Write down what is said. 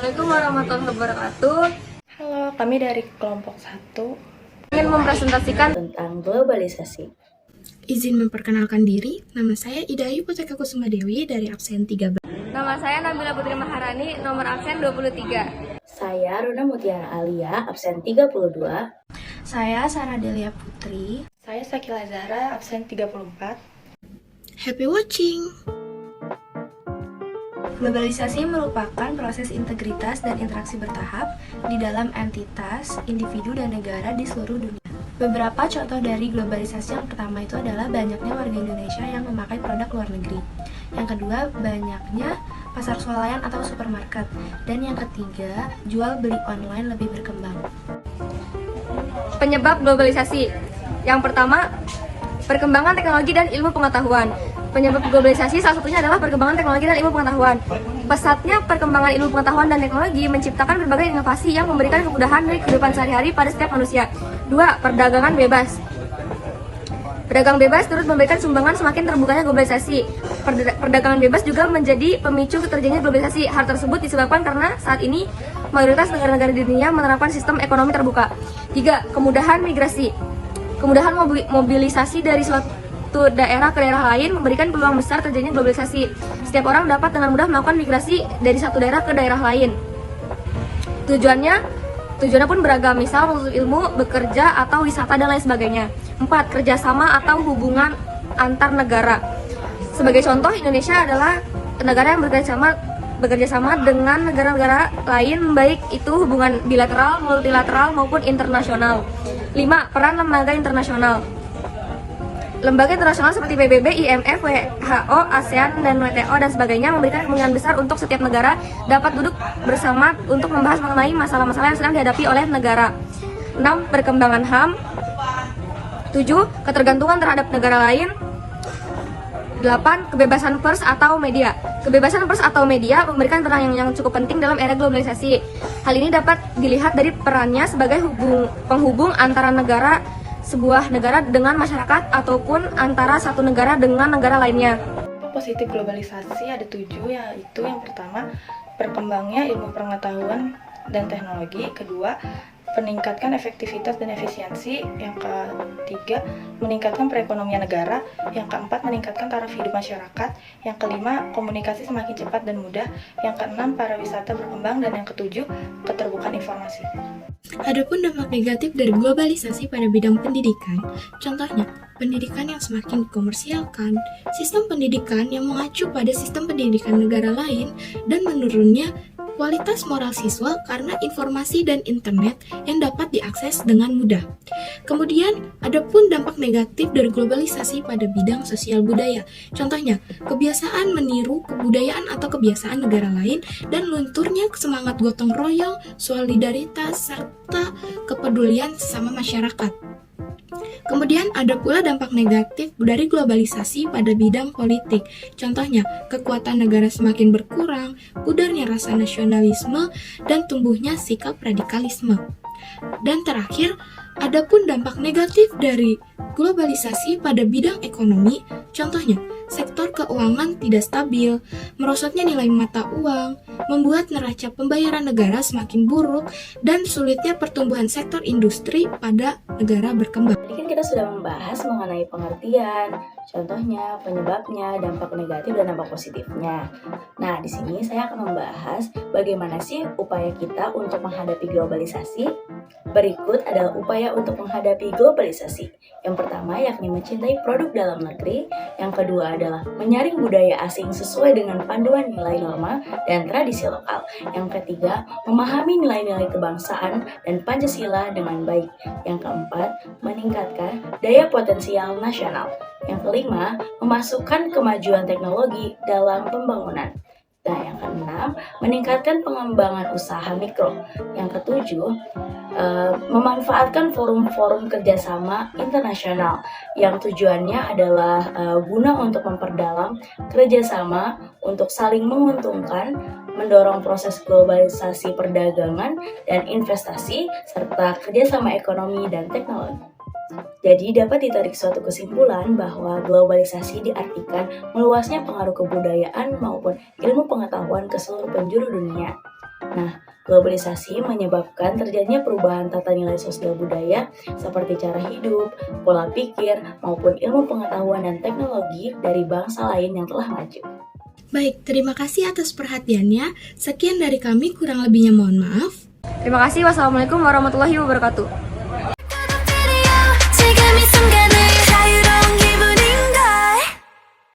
Assalamualaikum warahmatullahi wabarakatuh. Halo, kami dari kelompok 1 Ingin mempresentasikan tentang globalisasi. Izin memperkenalkan diri, nama saya Ida Ayu Putaka Kusuma Dewi dari absen 13. Nama saya Nabila Putri Maharani, nomor absen 23. Saya Runa Mutiara Alia, absen 32. Saya Sarah Delia Putri. Saya Sakila Zahra, absen 34. Happy watching! Globalisasi merupakan proses integritas dan interaksi bertahap di dalam entitas, individu, dan negara di seluruh dunia. Beberapa contoh dari globalisasi yang pertama itu adalah banyaknya warga Indonesia yang memakai produk luar negeri. Yang kedua, banyaknya pasar swalayan atau supermarket. Dan yang ketiga, jual beli online lebih berkembang. Penyebab globalisasi. Yang pertama, perkembangan teknologi dan ilmu pengetahuan. Penyebab globalisasi salah satunya adalah perkembangan teknologi dan ilmu pengetahuan. Pesatnya perkembangan ilmu pengetahuan dan teknologi menciptakan berbagai inovasi yang memberikan kemudahan dari kehidupan sehari-hari pada setiap manusia. 2. Perdagangan bebas. Perdagangan bebas turut memberikan sumbangan semakin terbukanya globalisasi. Perdagangan bebas juga menjadi pemicu terjadinya globalisasi. Hal tersebut disebabkan karena saat ini mayoritas negara-negara di dunia menerapkan sistem ekonomi terbuka. 3. Kemudahan migrasi. Kemudahan mobilisasi dari suatu daerah ke daerah lain memberikan peluang besar terjadinya globalisasi. Setiap orang dapat dengan mudah melakukan migrasi dari satu daerah ke daerah lain. Tujuannya pun beragam, misal menuntut ilmu, bekerja, atau wisata, dan lain sebagainya. 4. Kerjasama atau hubungan antar negara. Sebagai contoh, Indonesia adalah negara yang bekerja sama dengan negara-negara lain, baik itu hubungan bilateral, multilateral, maupun internasional. 5. Peran lembaga internasional. Lembaga internasional seperti PBB, IMF, WHO, ASEAN, dan WTO, dan sebagainya memberikan kemungkinan besar untuk setiap negara dapat duduk bersama untuk membahas mengenai masalah-masalah yang sedang dihadapi oleh negara. 6. Perkembangan HAM. 7. Ketergantungan terhadap negara lain. 8. Kebebasan pers atau media. Kebebasan pers atau media memberikan peran yang cukup penting dalam era globalisasi. Hal ini dapat dilihat dari perannya sebagai penghubung antara sebuah negara dengan masyarakat ataupun antara satu negara dengan negara lainnya. Positif globalisasi ada 7, yaitu yang pertama, berkembangnya ilmu pengetahuan dan teknologi. Kedua, meningkatkan efektivitas dan efisiensi. Yang ketiga, meningkatkan perekonomian negara. Yang keempat, meningkatkan taraf hidup masyarakat. Yang kelima, komunikasi semakin cepat dan mudah. Yang keenam, pariwisata berkembang. Dan yang ketujuh, keterbukaan informasi. Adapun dampak negatif dari globalisasi pada bidang pendidikan, contohnya pendidikan yang semakin dikomersialkan, sistem pendidikan yang mengacu pada sistem pendidikan negara lain, dan menurunnya kualitas moral siswa karena informasi dan internet yang dapat diakses dengan mudah. Kemudian, ada pun dampak negatif dari globalisasi pada bidang sosial budaya. Contohnya, kebiasaan meniru kebudayaan atau kebiasaan negara lain dan lunturnya semangat gotong royong, solidaritas, serta kepedulian sesama masyarakat. Kemudian ada pula dampak negatif dari globalisasi pada bidang politik. Contohnya, kekuatan negara semakin berkurang, pudarnya rasa nasionalisme, dan tumbuhnya sikap radikalisme. Dan terakhir, ada pun dampak negatif dari globalisasi pada bidang ekonomi. Contohnya, sektor keuangan tidak stabil, merosotnya nilai mata uang, membuat neraca pembayaran negara semakin buruk, dan sulitnya pertumbuhan sektor industri pada negara berkembang. Tadi kan kita sudah membahas mengenai pengertian, contohnya, penyebabnya, dampak negatif dan dampak positifnya. Nah, di sini saya akan membahas bagaimana sih upaya kita untuk menghadapi globalisasi. Berikut adalah upaya untuk menghadapi globalisasi. Yang pertama yakni mencintai produk dalam negeri. Yang kedua adalah menyaring budaya asing sesuai dengan panduan nilai norma dan tradisi lokal. Yang ketiga, memahami nilai-nilai kebangsaan dan Pancasila dengan baik. Yang keempat, meningkatkan daya potensial nasional. Yang kelima, memasukkan kemajuan teknologi dalam pembangunan. Nah, yang keenam, meningkatkan pengembangan usaha mikro. Yang ketujuh, memanfaatkan forum-forum kerjasama internasional yang tujuannya adalah guna untuk memperdalam kerjasama untuk saling menguntungkan, mendorong proses globalisasi perdagangan dan investasi, serta kerjasama ekonomi dan teknologi. Jadi dapat ditarik suatu kesimpulan bahwa globalisasi diartikan meluasnya pengaruh kebudayaan maupun ilmu pengetahuan ke seluruh penjuru dunia. Nah, globalisasi menyebabkan terjadinya perubahan tata nilai sosial budaya seperti cara hidup, pola pikir, maupun ilmu pengetahuan dan teknologi dari bangsa lain yang telah maju. Baik, terima kasih atas perhatiannya. Sekian dari kami, kurang lebihnya mohon maaf. Terima kasih. Wassalamualaikum warahmatullahi wabarakatuh.